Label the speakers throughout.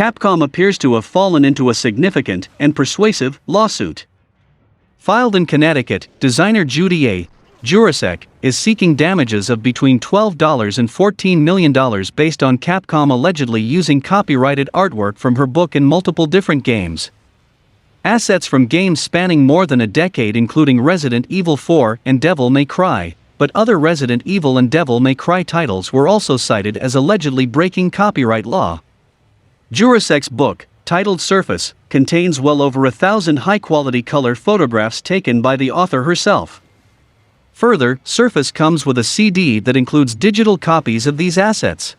Speaker 1: Capcom appears to have fallen into a significant and persuasive lawsuit. Filed in Connecticut, designer Judy A. Jurasek is seeking damages of between $12 and $14 million based on Capcom allegedly using copyrighted artwork from her book in multiple different games. Assets from games spanning more than a decade including Resident Evil 4 and Devil May Cry, but other Resident Evil and Devil May Cry titles were also cited as allegedly breaking copyright law. Jurasek's book, titled Surface, contains well over 1,000 high-quality color photographs taken by the author herself. Further, Surface comes with a CD that includes digital copies of these assets.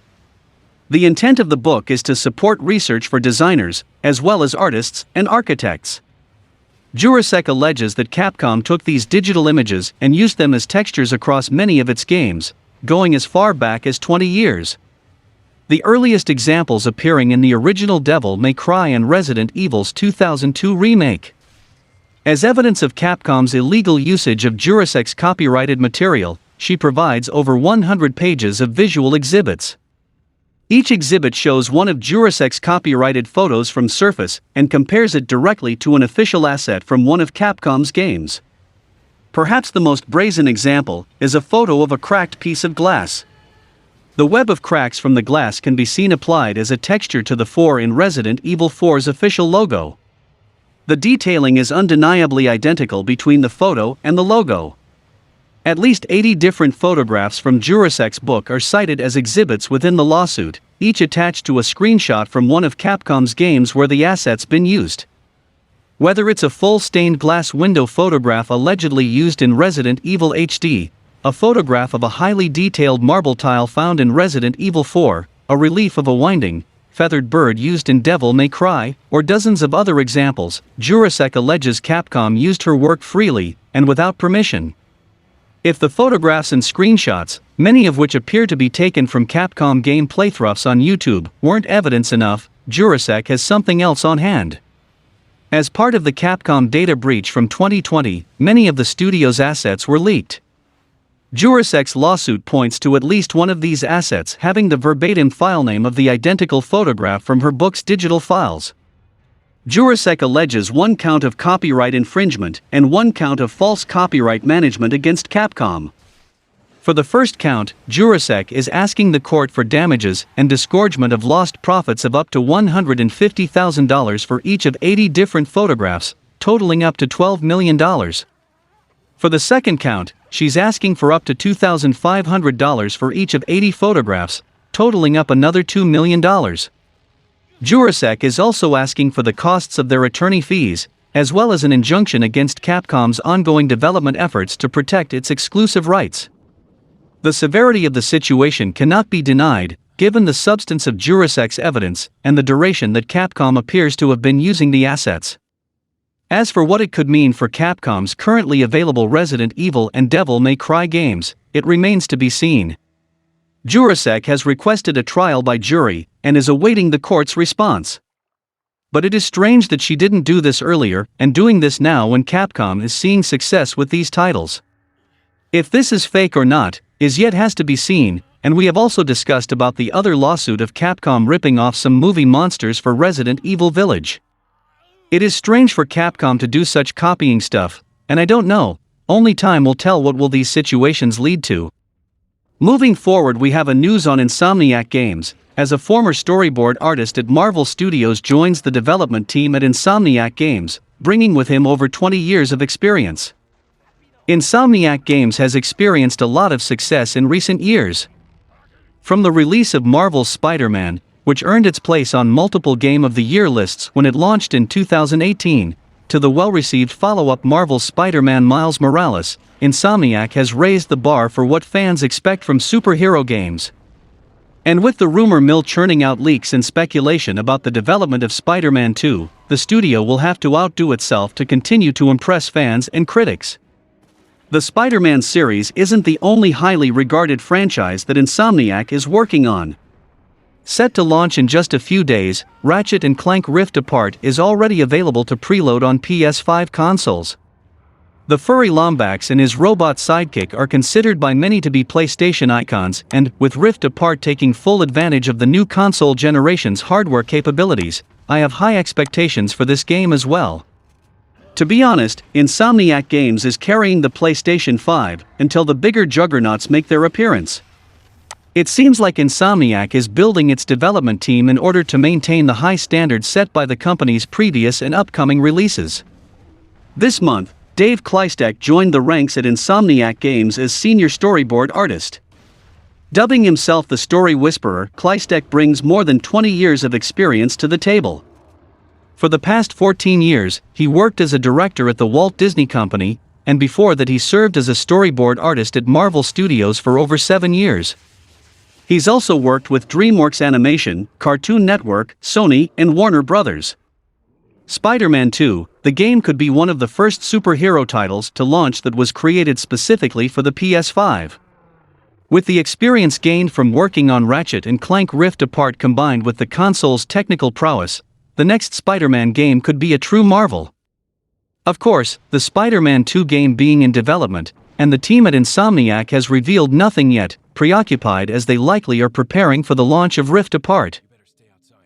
Speaker 1: The intent of the book is to support research for designers, as well as artists and architects. Jurasek alleges that Capcom took these digital images and used them as textures across many of its games, going as far back as 20 years. The earliest examples appearing in the original Devil May Cry and Resident Evil's 2002 remake. As evidence of Capcom's illegal usage of Jurasek's copyrighted material, she provides over 100 pages of visual exhibits. Each exhibit shows one of Jurasek's copyrighted photos from Surface and compares it directly to an official asset from one of Capcom's games. Perhaps the most brazen example is a photo of a cracked piece of glass. The web of cracks from the glass can be seen applied as a texture to the 4 in Resident Evil 4's official logo. The detailing is undeniably identical between the photo and the logo. At least 80 different photographs from Jurasek's book are cited as exhibits within the lawsuit, each attached to a screenshot from one of Capcom's games where the asset's been used. Whether it's a full stained glass window photograph allegedly used in Resident Evil HD, a photograph of a highly detailed marble tile found in Resident Evil 4, a relief of a winding, feathered bird used in Devil May Cry, or dozens of other examples, Jurasek alleges Capcom used her work freely and without permission. If the photographs and screenshots, many of which appear to be taken from Capcom game playthroughs on YouTube, weren't evidence enough, Jurasek has something else on hand. As part of the Capcom data breach from 2020, many of the studio's assets were leaked. Jurasek's lawsuit points to at least one of these assets having the verbatim file name of the identical photograph from her book's digital files. Jurasek alleges 1 count of copyright infringement and 1 count of false copyright management against Capcom. For the first count, Jurasek is asking the court for damages and disgorgement of lost profits of up to $150,000 for each of 80 different photographs, totaling up to $12 million. For the second count, she's asking for up to $2,500 for each of 80 photographs, totaling up another $2 million. Jurasek is also asking for the costs of their attorney fees, as well as an injunction against Capcom's ongoing development efforts to protect its exclusive rights. The severity of the situation cannot be denied, given the substance of Jurasek's evidence and the duration that Capcom appears to have been using the assets. As for what it could mean for Capcom's currently available Resident Evil and Devil May Cry games, it remains to be seen. Jurasek has requested a trial by jury and is awaiting the court's response. But it is strange that she didn't do this earlier and doing this now when Capcom is seeing success with these titles. If this is fake or not, is yet has to be seen, and we have also discussed about the other lawsuit of Capcom ripping off some movie monsters for Resident Evil Village. It is strange for Capcom to do such copying stuff, and I don't know, only time will tell what will these situations lead to. Moving forward, we have a news on Insomniac Games, as a former storyboard artist at Marvel Studios joins the development team at Insomniac Games, bringing with him over 20 years of experience. Insomniac Games has experienced a lot of success in recent years. From the release of Marvel's Spider-Man, which earned its place on multiple Game of the Year lists when it launched in 2018, to the well-received follow-up Marvel's Spider-Man Miles Morales, Insomniac has raised the bar for what fans expect from superhero games. And with the rumor mill churning out leaks and speculation about the development of Spider-Man 2, the studio will have to outdo itself to continue to impress fans and critics. The Spider-Man series isn't the only highly regarded franchise that Insomniac is working on. Set to launch in just a few days, Ratchet & Clank Rift Apart is already available to preload on PS5 consoles. The furry Lombax and his robot sidekick are considered by many to be PlayStation icons, and, with Rift Apart taking full advantage of the new console generation's hardware capabilities, I have high expectations for this game as well. To be honest, Insomniac Games is carrying the PlayStation 5 until the bigger juggernauts make their appearance. It seems like Insomniac is building its development team in order to maintain the high standards set by the company's previous and upcoming releases. This month, Dave Kleistek joined the ranks at Insomniac Games as senior storyboard artist. Dubbing himself the Story Whisperer, Kleistek brings more than 20 years of experience to the table. For the past 14 years, he worked as a director at the Walt Disney Company, and before that he served as a storyboard artist at Marvel Studios for over 7 years. He's also worked with DreamWorks Animation, Cartoon Network, Sony, and Warner Brothers. Spider-Man 2, the game could be one of the first superhero titles to launch that was created specifically for the PS5. With the experience gained from working on Ratchet & Clank Rift Apart combined with the console's technical prowess, the next Spider-Man game could be a true marvel. Of course, the Spider-Man 2 game being in development, and the team at Insomniac has revealed nothing yet, preoccupied as they likely are preparing for the launch of Rift Apart.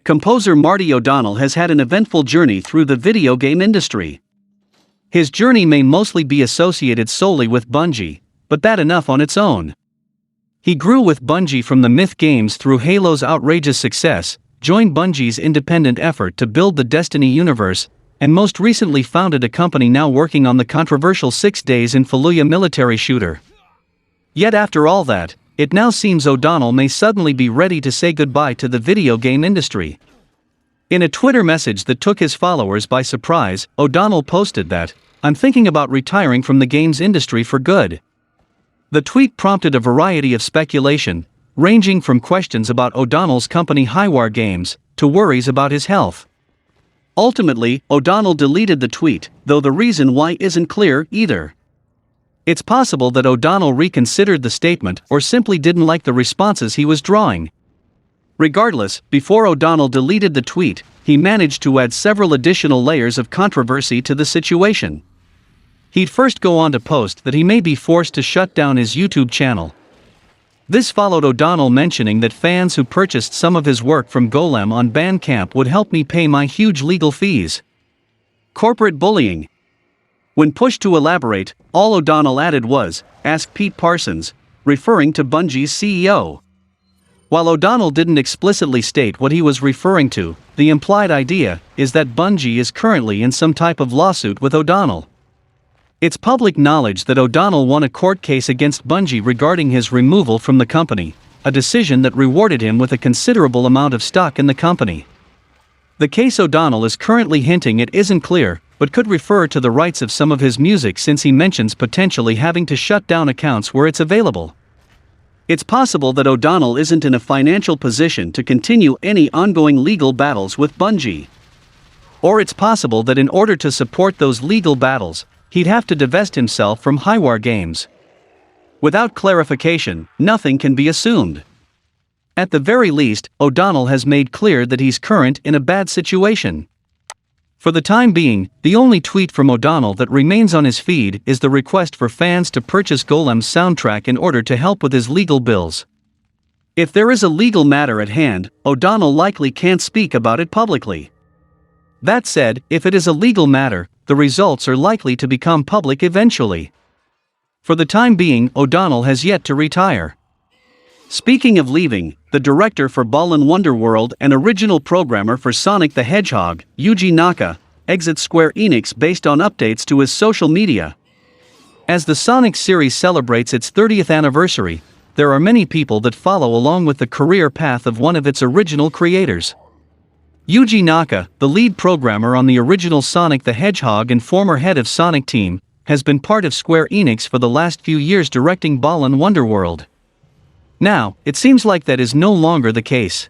Speaker 1: Composer Marty O'Donnell has had an eventful journey through the video game industry. His journey may mostly be associated solely with Bungie, but that enough on its own. He grew with Bungie from the Myth games through Halo's outrageous success, joined Bungie's independent effort to build the Destiny universe, and most recently founded a company now working on the controversial 6 Days in Fallujah military shooter. Yet after all that, it now seems O'Donnell may suddenly be ready to say goodbye to the video game industry. In a Twitter message that took his followers by surprise, O'Donnell posted that, "I'm thinking about retiring from the games industry for good." The tweet prompted a variety of speculation, ranging from questions about O'Donnell's company Highwire Games, to worries about his health. Ultimately, O'Donnell deleted the tweet, though the reason why isn't clear either. It's possible that O'Donnell reconsidered the statement or simply didn't like the responses he was drawing. Regardless, before O'Donnell deleted the tweet, he managed to add several additional layers of controversy to the situation. He'd first go on to post that he may be forced to shut down his YouTube channel. This followed O'Donnell mentioning that fans who purchased some of his work from Golem on Bandcamp would help me pay my huge legal fees. Corporate bullying. When pushed to elaborate, all O'Donnell added was, "Ask Pete Parsons," referring to Bungie's CEO. While O'Donnell didn't explicitly state what he was referring to, the implied idea is that Bungie is currently in some type of lawsuit with O'Donnell. It's public knowledge that O'Donnell won a court case against Bungie regarding his removal from the company, a decision that rewarded him with a considerable amount of stock in the company. The case O'Donnell is currently hinting at isn't clear, but could refer to the rights of some of his music since he mentions potentially having to shut down accounts where it's available. It's possible that O'Donnell isn't in a financial position to continue any ongoing legal battles with Bungie. Or it's possible that in order to support those legal battles, he'd have to divest himself from Highwire Games. Without clarification, nothing can be assumed. At the very least, O'Donnell has made clear that he's current in a bad situation. For the time being, the only tweet from O'Donnell that remains on his feed is the request for fans to purchase Golem's soundtrack in order to help with his legal bills. If there is a legal matter at hand, O'Donnell likely can't speak about it publicly. That said, if it is a legal matter, the results are likely to become public eventually. For the time being, O'Donnell has yet to retire. Speaking of leaving, the director for Balan Wonderworld and original programmer for Sonic the Hedgehog, Yuji Naka, exits Square Enix based on updates to his social media. As the Sonic series celebrates its 30th anniversary, there are many people that follow along with the career path of one of its original creators. Yuji Naka, the lead programmer on the original Sonic the Hedgehog and former head of Sonic Team, has been part of Square Enix for the last few years directing Balan Wonderworld. Now, it seems like that is no longer the case.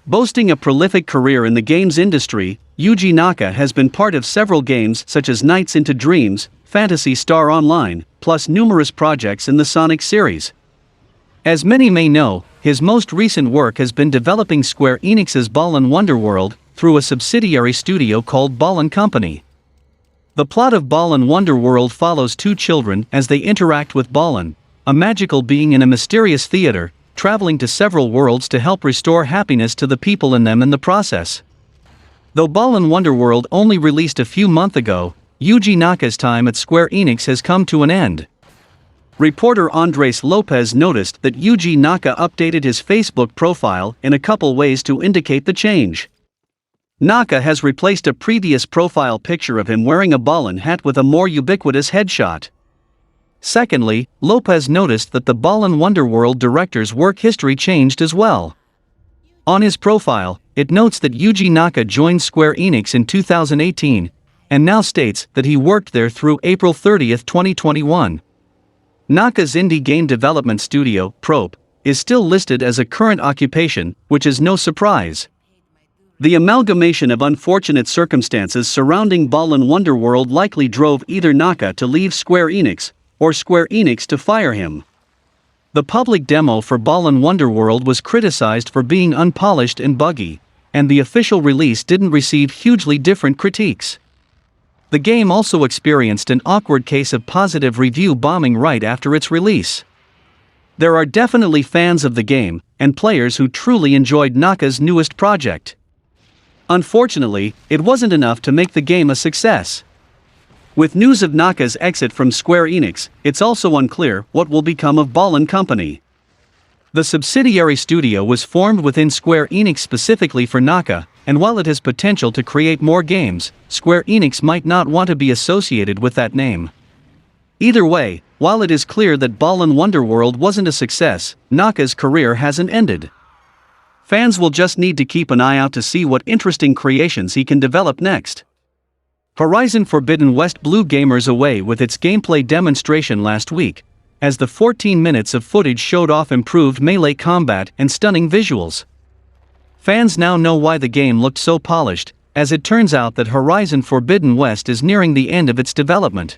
Speaker 1: Boasting a prolific career in the games industry, Yuji Naka has been part of several games such as Nights into Dreams, Phantasy Star Online, plus numerous projects in the Sonic series. As many may know, his most recent work has been developing Square Enix's Balan Wonderworld through a subsidiary studio called Balan Company. The plot of Balan Wonderworld follows two children as they interact with Balan, a magical being in a mysterious theater, traveling to several worlds to help restore happiness to the people in them in the process. Though Balan Wonderworld only released a few months ago, Yuji Naka's time at Square Enix has come to an end. Reporter Andres Lopez noticed that Yuji Naka updated his Facebook profile in a couple ways to indicate the change. Naka has replaced a previous profile picture of him wearing a Balan hat with a more ubiquitous headshot. Secondly, Lopez noticed that the Balan Wonderworld director's work history changed as well. On his profile, it notes that Yuji Naka joined Square Enix in 2018, and now states that he worked there through April 30, 2021. Naka's indie game development studio, Probe, is still listed as a current occupation, which is no surprise. The amalgamation of unfortunate circumstances surrounding Balan Wonderworld likely drove either Naka to leave Square Enix, or Square Enix to fire him. The public demo for Balan Wonderworld was criticized for being unpolished and buggy, and the official release didn't receive hugely different critiques. The game also experienced an awkward case of positive review bombing right after its release. There are definitely fans of the game, and players who truly enjoyed Naka's newest project. Unfortunately, it wasn't enough to make the game a success. With news of Naka's exit from Square Enix, it's also unclear what will become of Balan Company. The subsidiary studio was formed within Square Enix specifically for Naka, and while it has potential to create more games, Square Enix might not want to be associated with that name. Either way, while it is clear that Balan Wonderworld wasn't a success, Naka's career hasn't ended. Fans will just need to keep an eye out to see what interesting creations he can develop next. Horizon Forbidden West blew gamers away with its gameplay demonstration last week, as the 14 minutes of footage showed off improved melee combat and stunning visuals. Fans now know why the game looked so polished, as it turns out that Horizon Forbidden West is nearing the end of its development.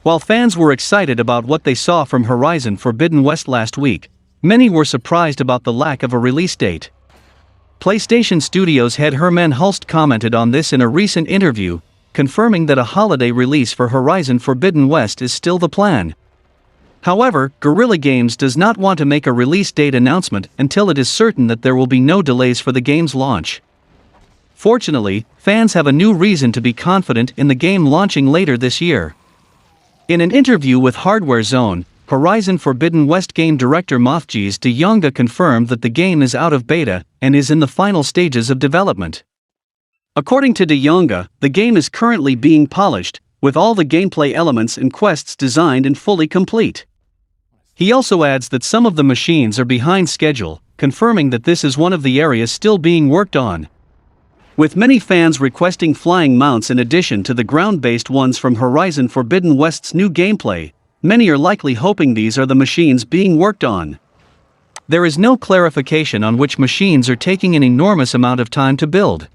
Speaker 1: While fans were excited about what they saw from Horizon Forbidden West last week, many were surprised about the lack of a release date. PlayStation Studios head Herman Hulst commented on this in a recent interview, confirming that a holiday release for Horizon Forbidden West is still the plan. However, Guerrilla Games does not want to make a release date announcement until it is certain that there will be no delays for the game's launch. Fortunately, fans have a new reason to be confident in the game launching later this year. In an interview with Hardware Zone, Horizon Forbidden West game director Mofjis de Jonge confirmed that the game is out of beta and is in the final stages of development. According to de Jonge, the game is currently being polished, with all the gameplay elements and quests designed and fully complete. He also adds that some of the machines are behind schedule, confirming that this is one of the areas still being worked on. With many fans requesting flying mounts in addition to the ground-based ones from Horizon Forbidden West's new gameplay, many are likely hoping these are the machines being worked on. There is no clarification on which machines are taking an enormous amount of time to build.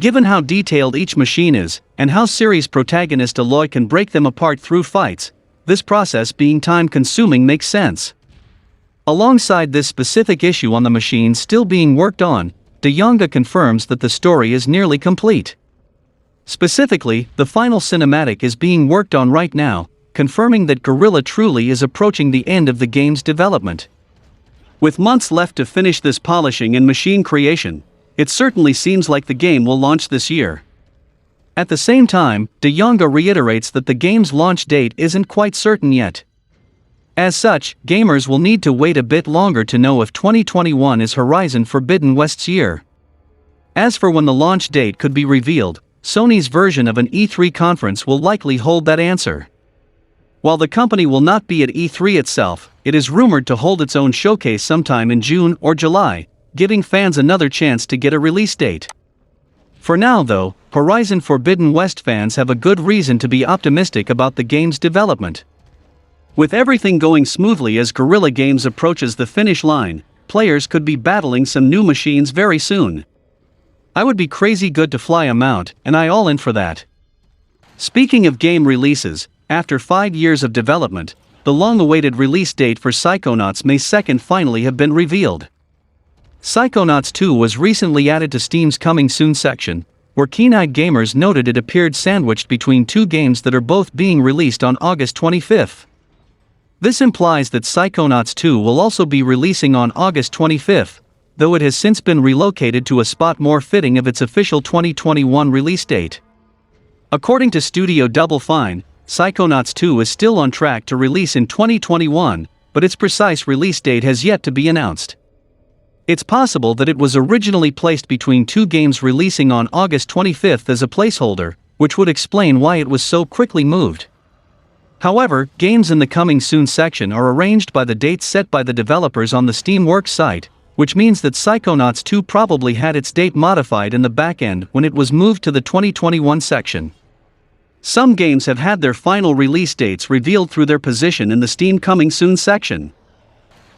Speaker 1: Given how detailed each machine is, and how series protagonist Aloy can break them apart through fights, this process being time-consuming makes sense. Alongside this specific issue on the machines still being worked on, de Jonge confirms that the story is nearly complete. Specifically, the final cinematic is being worked on right now, confirming that Guerrilla truly is approaching the end of the game's development. With months left to finish this polishing and machine creation, it certainly seems like the game will launch this year. At the same time, de Jonge reiterates that the game's launch date isn't quite certain yet. As such, gamers will need to wait a bit longer to know if 2021 is Horizon Forbidden West's year. As for when the launch date could be revealed, Sony's version of an E3 conference will likely hold that answer. While the company will not be at E3 itself, it is rumored to hold its own showcase sometime in June or July, giving fans another chance to get a release date. For now though, Horizon Forbidden West fans have a good reason to be optimistic about the game's development. With everything going smoothly as Guerrilla Games approaches the finish line, players could be battling some new machines very soon. I would be crazy good to fly a mount, and I all in for that. Speaking of game releases, after 5 years of development, the long-awaited release date for Psychonauts May 2nd finally have been revealed. Psychonauts 2 was recently added to Steam's Coming Soon section, where keen-eyed gamers noted it appeared sandwiched between two games that are both being released on August 25th. This implies that Psychonauts 2 will also be releasing on August 25th, though it has since been relocated to a spot more fitting of its official 2021 release date. According to Studio Double Fine, Psychonauts 2 is still on track to release in 2021, but its precise release date has yet to be announced. It's possible that it was originally placed between two games releasing on August 25th as a placeholder, which would explain why it was so quickly moved. However, games in the Coming Soon section are arranged by the dates set by the developers on the Steamworks site, which means that Psychonauts 2 probably had its date modified in the backend when it was moved to the 2021 section. Some games have had their final release dates revealed through their position in the Steam Coming Soon section.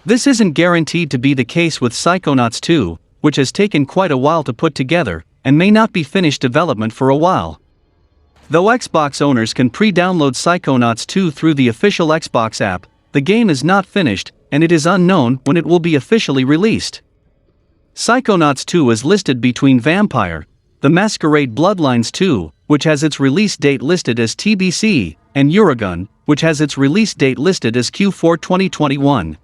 Speaker 1: This isn't guaranteed to be the case with Psychonauts 2, which has taken quite a while to put together, and may not be finished development for a while. Though Xbox owners can pre-download Psychonauts 2 through the official Xbox app, the game is not finished, and it is unknown when it will be officially released. Psychonauts 2 is listed between Vampire: The Masquerade Bloodlines 2, which has its release date listed as TBC, and Uragun, which has its release date listed as Q4 2021.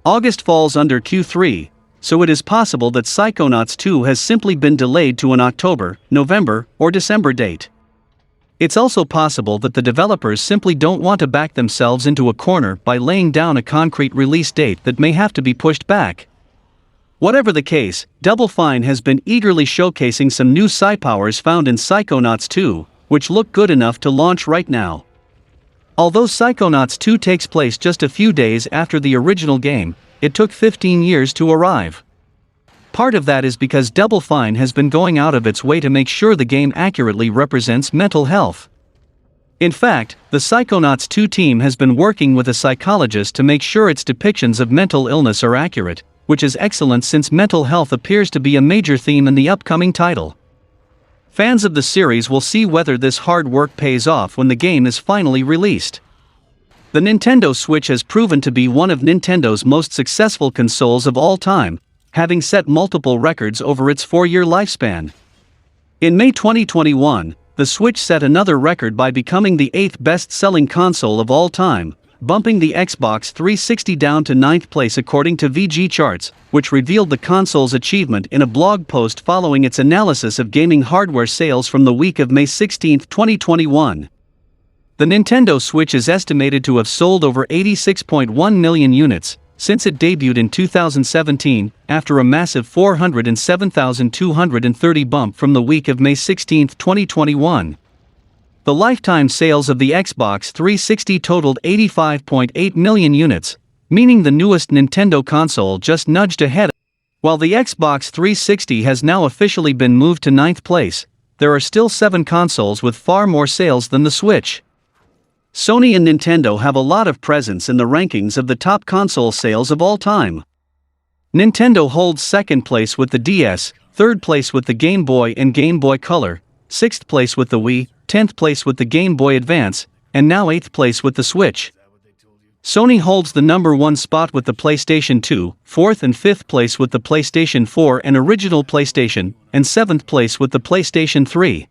Speaker 1: August falls under Q3, so it is possible that Psychonauts 2 has simply been delayed to an October, November, or December date. It's also possible that the developers simply don't want to back themselves into a corner by laying down a concrete release date that may have to be pushed back. Whatever the case, Double Fine has been eagerly showcasing some new Psy-powers found in Psychonauts 2, which look good enough to launch right now. Although Psychonauts 2 takes place just a few days after the original game, it took 15 years to arrive. Part of that is because Double Fine has been going out of its way to make sure the game accurately represents mental health. In fact, the Psychonauts 2 team has been working with a psychologist to make sure its depictions of mental illness are accurate, which is excellent since mental health appears to be a major theme in the upcoming title. Fans of the series will see whether this hard work pays off when the game is finally released. The Nintendo Switch has proven to be one of Nintendo's most successful consoles of all time, having set multiple records over its 4-year lifespan. In May 2021, the Switch set another record by becoming the 8th best-selling console of all time, bumping the Xbox 360 down to 9th place according to VG Charts, which revealed the console's achievement in a blog post following its analysis of gaming hardware sales from the week of May 16, 2021. The Nintendo Switch is estimated to have sold over 86.1 million units since it debuted in 2017, after a massive 407,230 bump from the week of May 16, 2021. The lifetime sales of the Xbox 360 totaled 85.8 million units, meaning the newest Nintendo console just nudged ahead. While the Xbox 360 has now officially been moved to 9th place, there are still 7 consoles with far more sales than the Switch. Sony and Nintendo have a lot of presence in the rankings of the top console sales of all time. Nintendo holds 2nd place with the DS, 3rd place with the Game Boy and Game Boy Color, 6th place with the Wii, 10th place with the Game Boy Advance, and now 8th place with the Switch. Sony holds the number 1 spot with the PlayStation 2, 4th and 5th place with the PlayStation 4 and original PlayStation, and 7th place with the PlayStation 3.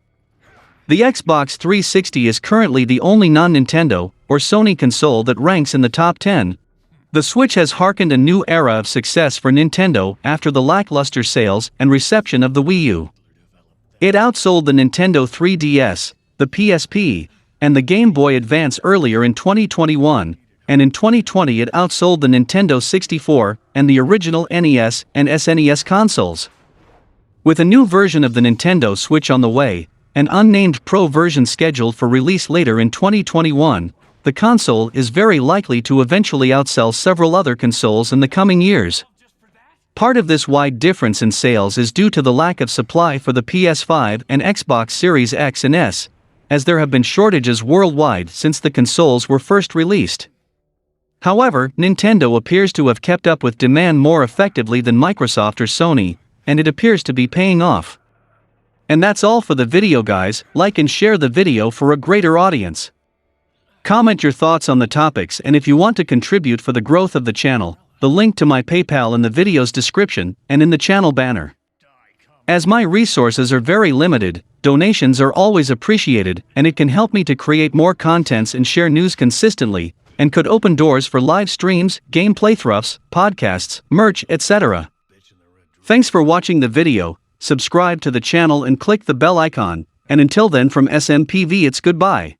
Speaker 1: The Xbox 360 is currently the only non-Nintendo or Sony console that ranks in the top 10. The Switch has harkened a new era of success for Nintendo after the lackluster sales and reception of the Wii U. It outsold the Nintendo 3DS, the PSP, and the Game Boy Advance earlier in 2021, and in 2020 it outsold the Nintendo 64 and the original NES and SNES consoles. With a new version of the Nintendo Switch on the way, an unnamed Pro version scheduled for release later in 2021, the console is very likely to eventually outsell several other consoles in the coming years. Part of this wide difference in sales is due to the lack of supply for the PS5 and Xbox Series X and S, as there have been shortages worldwide since the consoles were first released. However, Nintendo appears to have kept up with demand more effectively than Microsoft or Sony, and it appears to be paying off. And that's all for the video, guys. Like and share the video for a greater audience. Comment your thoughts on the topics, and if you want to contribute for the growth of the channel, the link to my PayPal in the video's description and in the channel banner. As my resources are very limited, donations are always appreciated, and it can help me to create more contents and share news consistently, and could open doors for live streams, game playthroughs, podcasts, merch, etc. Thanks for watching the video, subscribe to the channel and click the bell icon, and until then from SMPV it's goodbye.